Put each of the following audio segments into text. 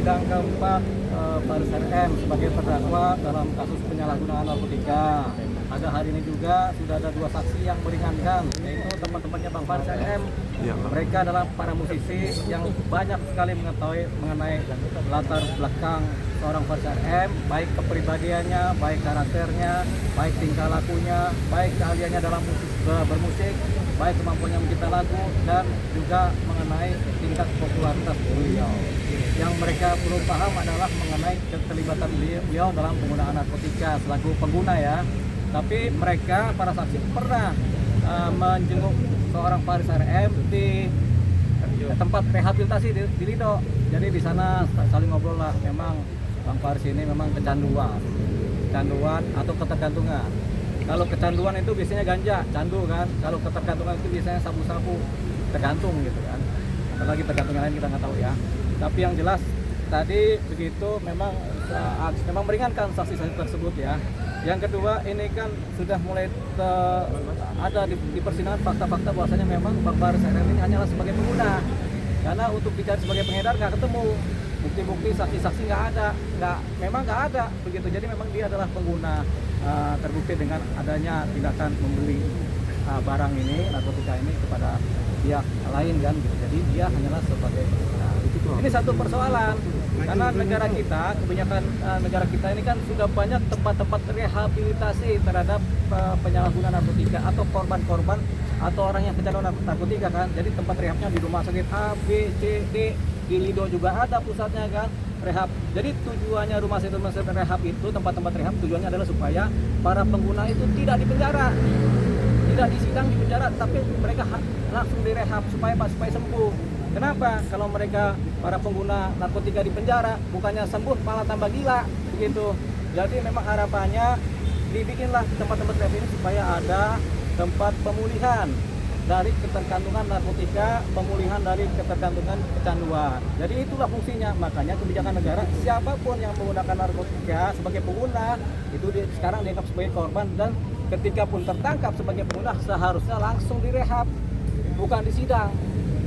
sidang keempat Faris RM sebagai terdakwa dalam kasus penyalahgunaan narkotika. Ada hari ini juga sudah ada 2 saksi yang meringankan, yaitu teman-temannya Bang Faris RM. Mereka adalah para musisi yang banyak sekali mengetahui mengenai latar belakang seorang Faris RM, baik kepribadiannya, baik karakternya, baik tingkah lakunya, baik keahliannya dalam bermusik, baik kemampuannya mencipta lagu, dan juga mengenai tingkat popularitas beliau. Yang mereka perlu paham adalah mengenai keterlibatan beliau dalam penggunaan narkotika selaku pengguna ya. Tapi mereka, para saksi, pernah menjenguk seorang Faris RM di tempat rehabilitasi di Lido. Jadi di sana saling ngobrol lah. Memang Bang Faris ini memang kecanduan atau ketergantungan. Kalau kecanduan itu biasanya ganja, candu kan. Kalau ketergantungan itu biasanya sabu-sabu, tergantung gitu kan. Apalagi tergantung yang lain kita nggak tahu ya. Tapi yang jelas tadi begitu memang meringankan saksi-saksi tersebut ya. Yang kedua, ini kan sudah mulai ada di persidangan fakta-fakta bahwasanya memang Bang Faris RM ini hanyalah sebagai pengguna. Karena untuk dicari sebagai pengedar nggak ketemu, bukti-bukti saksi-saksi memang nggak ada begitu. Jadi memang dia adalah pengguna, terbukti dengan adanya tindakan membeli barang ini, narkotika ini kepada pihak lain kan gitu. Jadi dia hanyalah sebagai pengguna. Ini satu persoalan. Karena negara kita, kebanyakan negara kita ini kan sudah banyak tempat-tempat rehabilitasi terhadap penyalahgunaan narkotika atau korban-korban atau orang yang kecanduan narkotika kan. Jadi tempat rehabnya di rumah sakit A, B, C, D, di Lido juga ada pusatnya kan, rehab. Jadi tujuannya rumah sakit rehab itu, tempat-tempat rehab tujuannya adalah supaya para pengguna itu tidak dipenjara, tidak disidang di penjara, tapi mereka langsung direhab supaya sembuh. Kenapa? Kalau mereka para pengguna narkotika di penjara, bukannya sembuh malah tambah gila begitu. Jadi memang harapannya dibikinlah tempat-tempat rehab ini supaya ada tempat pemulihan dari ketergantungan narkotika, pemulihan dari ketergantungan kecanduan. Jadi itulah fungsinya. Makanya kebijakan negara, siapapun yang menggunakan narkotika sebagai pengguna itu sekarang dianggap sebagai korban, dan ketika pun tertangkap sebagai pengguna seharusnya langsung direhab, bukan disidang.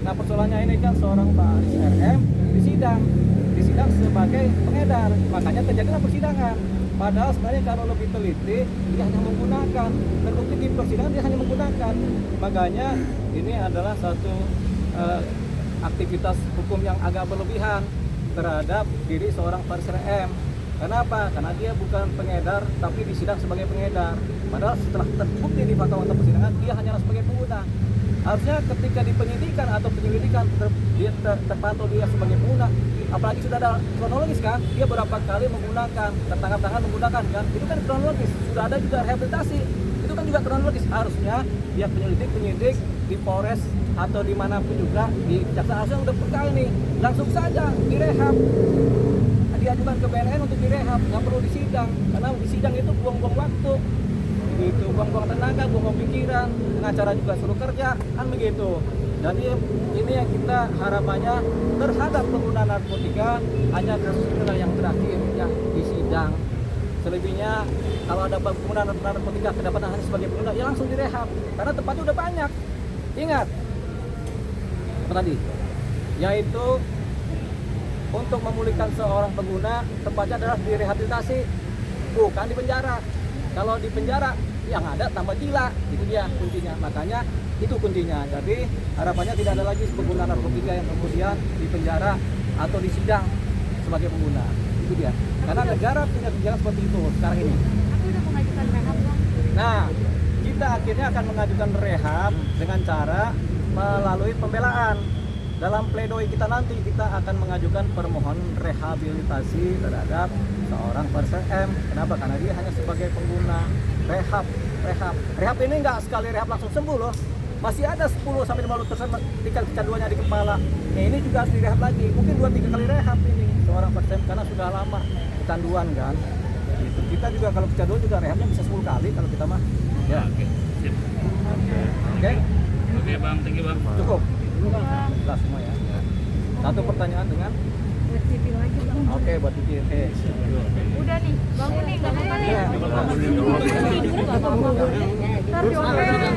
Nah persoalannya ini kan seorang Faris RM disidang sebagai pengedar, makanya terjadilah persidangan. Padahal sebenarnya kalau lebih teliti dia hanya menggunakan, terbukti di persidangan dia hanya menggunakan. Makanya ini adalah satu aktivitas hukum yang agak berlebihan terhadap diri seorang Faris RM. Kenapa? Karena dia bukan pengedar tapi disidang sebagai pengedar. Padahal setelah terbukti di fakta-fakta persidangan dia hanyalah sebagai pengguna. Harusnya ketika di penyidikan atau penyelidikan dia terpantau dia sebagai pengguna, apalagi sudah ada kronologis kan, dia berapa kali menggunakan, tertangkap tangan menggunakan kan, itu kan kronologis. Sudah ada juga rehabilitasi, itu kan juga kronologis. Harusnya dia penyidik di Polres atau dimanapun juga di jaksa harusnya udah peka ini, langsung saja direhab, diajukan ke BNN untuk direhab, nggak perlu disidang, karena disidang itu buang-buang waktu begitu, buang-buang tenaga, buang-buang pikiran, pengacara juga suruh kerja kan begitu. Jadi ini yang kita harapannya terhadap pengguna narkotika, hanya kasus inilah yang terakhir yang disidang. Selebihnya kalau ada pengguna narkotika kedapatan hanya sebagai pengguna, ya langsung direhab karena tempatnya udah banyak. Ingat apa tadi, yaitu untuk memulihkan seorang pengguna tempatnya adalah direhabilitasi, bukan di penjara. Kalau di penjara yang ada tambah gila, itu dia kuncinya. Makanya itu kuncinya. Jadi harapannya tidak ada lagi pengguna narkotika yang kemudian di penjara atau disidang sebagai pengguna. Itu dia. Karena negara punya kebijakan seperti itu sekarang ini. Aku udah mengajukan rehab, Bang. Nah, kita akhirnya akan mengajukan rehab dengan cara melalui pembelaan. Dalam pledoi kita nanti kita akan mengajukan permohonan rehabilitasi terhadap seorang Faris RM. Kenapa? Karena dia hanya sebagai pengguna. Rehab ini nggak sekali rehab langsung sembuh loh. Masih ada 10-15% tingkat kecanduannya di kepala. Nah, ini juga harus direhab lagi. Mungkin 2-3 kali rehab ini seorang Faris RM karena sudah lama kecanduan kan. Gitu. Kita juga kalau kecanduan juga rehabnya bisa 10 kali kalau kita mah. Ya. Oke, sip. Oke. Oke, Bang, thank you, Bang. Cukup. Jelas semua ya. Satu pertanyaan dengan Buat TV lagi, Bang. oke buat TV. Oke. Udah nih, bangun nih, nggak mau Iya, mandi. betul. Tidur nggak apa-apa. Ntar diomelin.